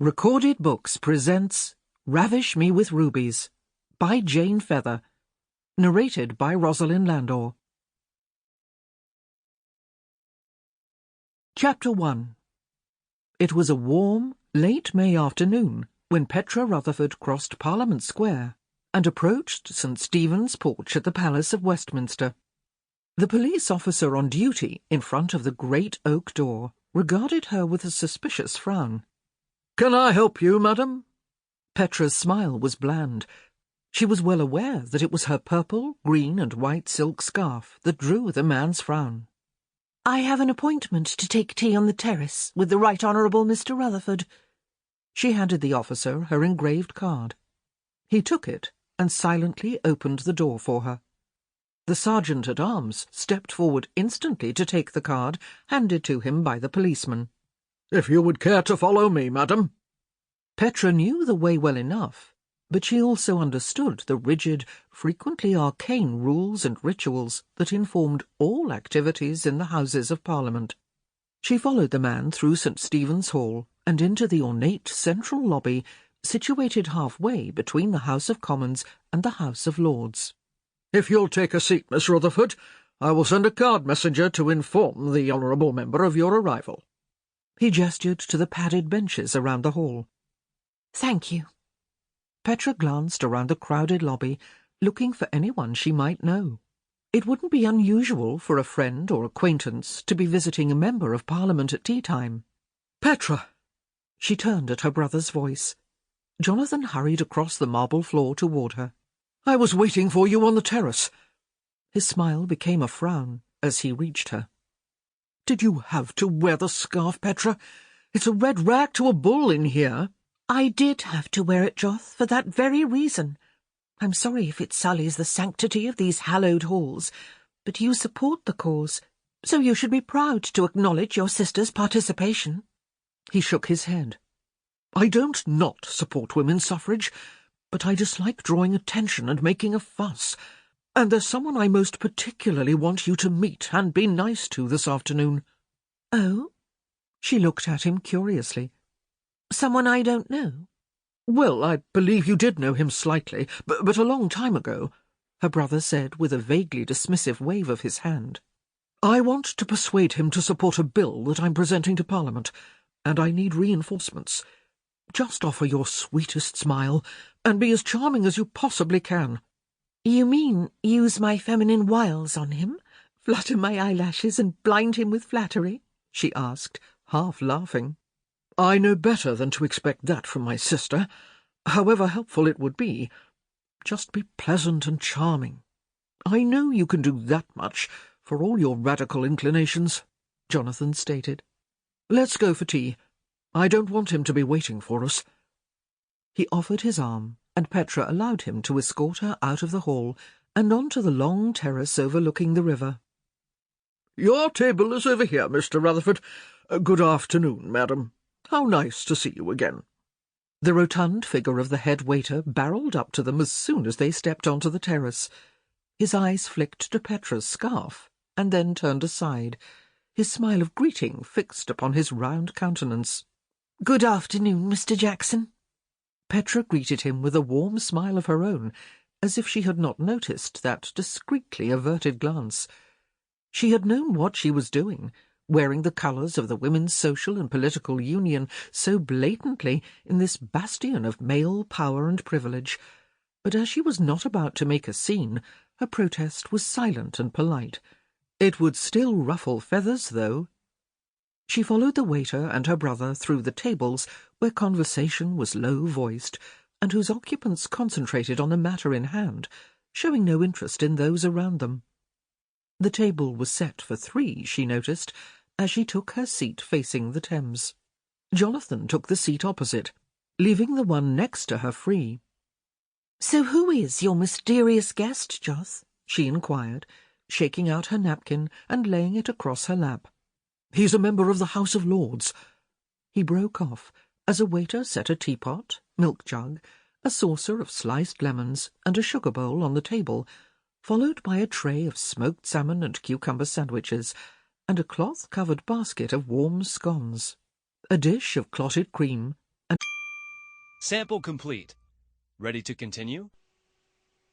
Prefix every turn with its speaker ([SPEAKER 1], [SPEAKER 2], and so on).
[SPEAKER 1] Recorded Books presents Ravish Me with Rubies by Jane Feather, narrated by Rosalyn Landor. Chapter 1. It was a warm, late May afternoon when Petra Rutherford crossed Parliament Square and approached St. Stephen's Porch at the Palace of Westminster. The police officer on duty in front of the great oak door regarded her with a suspicious frown.
[SPEAKER 2] "Can I help you, madam?"
[SPEAKER 1] Petra's smile was bland. She was well aware that it was her purple, green and white silk scarf that drew the man's frown.
[SPEAKER 3] "I have an appointment to take tea on the terrace with the Right Honourable Mr. Rutherford."
[SPEAKER 1] She handed the officer her engraved card. He took it and silently opened the door for her. The sergeant-at-arms stepped forward instantly to take the card handed to him by the policeman.
[SPEAKER 2] "If you would care to follow me, madam."
[SPEAKER 1] Petra knew the way well enough, but she also understood the rigid, frequently arcane rules and rituals that informed all activities in the Houses of Parliament. She followed the man through St. Stephen's Hall and into the ornate central lobby situated halfway between the House of Commons and the House of Lords.
[SPEAKER 2] "If you'll take a seat, Miss Rutherford, I will send a card messenger to inform the honourable member of your arrival."
[SPEAKER 1] He gestured to the padded benches around the hall.
[SPEAKER 3] "Thank you."
[SPEAKER 1] Petra glanced around the crowded lobby, looking for anyone she might know. It wouldn't be unusual for a friend or acquaintance to be visiting a member of Parliament at tea-time.
[SPEAKER 2] "Petra!"
[SPEAKER 1] She turned at her brother's voice. Jonathan hurried across the marble floor toward her.
[SPEAKER 2] "I was waiting for you on the terrace."
[SPEAKER 1] His smile became a frown as he reached her.
[SPEAKER 2] "Did you have to wear the scarf, Petra? It's a red rag to a bull in here."
[SPEAKER 3] "I did have to wear it, Joth, for that very reason. I'm sorry if it sullies the sanctity of these hallowed halls, but you support the cause, so you should be proud to acknowledge your sister's participation."
[SPEAKER 1] He shook his head.
[SPEAKER 2] "I don't not support women's suffrage, but I dislike drawing attention and making a fuss. And there's someone I most particularly want you to meet and be nice to this afternoon."
[SPEAKER 3] "Oh?"
[SPEAKER 1] She looked at him curiously.
[SPEAKER 3] "Someone I don't know?"
[SPEAKER 2] "Well, I believe you did know him slightly, but a long time ago,"
[SPEAKER 1] her brother said with a vaguely dismissive wave of his hand.
[SPEAKER 2] "I want to persuade him to support a bill that I'm presenting to Parliament, and I need reinforcements. Just offer your sweetest smile, and be as charming as you possibly can."
[SPEAKER 3] "You mean use my feminine wiles on him? Flutter my eyelashes and blind him with flattery?"
[SPEAKER 1] she asked, half laughing.
[SPEAKER 2] "I know better than to expect that from my sister, however helpful it would be. Just be pleasant and charming. I know you can do that much, for all your radical inclinations,"
[SPEAKER 1] Jonathan stated.
[SPEAKER 2] "Let's go for tea. I don't want him to be waiting for us."
[SPEAKER 1] He offered his arm, and Petra allowed him to escort her out of the hall and onto the long terrace overlooking the river.
[SPEAKER 2] "Your table is over here, Mr. Rutherford. Good afternoon, madam. How nice to see you again."
[SPEAKER 1] The rotund figure of the head waiter barrelled up to them as soon as they stepped onto the terrace. His eyes flicked to Petra's scarf, and then turned aside, his smile of greeting fixed upon his round countenance.
[SPEAKER 3] "Good afternoon, Mr. Jackson."
[SPEAKER 1] Petra greeted him with a warm smile of her own, as if she had not noticed that discreetly averted glance. She had known what she was doing, wearing the colours of the Women's Social and Political Union so blatantly in this bastion of male power and privilege, but as she was not about to make a scene, her protest was silent and polite. It would still ruffle feathers, though. She followed the waiter and her brother through the tables where conversation was low-voiced, and whose occupants concentrated on the matter in hand, showing no interest in those around them. The table was set for 3, she noticed, as she took her seat facing the Thames. Jonathan took the seat opposite, leaving the one next to her free.
[SPEAKER 3] "So who is your mysterious guest, Joth?"
[SPEAKER 1] she inquired, shaking out her napkin and laying it across her lap.
[SPEAKER 2] "He's a member of the House of Lords."
[SPEAKER 1] He broke off as a waiter set a teapot, milk jug, a saucer of sliced lemons and a sugar bowl on the table, followed by a tray of smoked salmon and cucumber sandwiches, and a cloth-covered basket of warm scones, a dish of clotted cream, and
[SPEAKER 4] Sample complete. Ready to continue?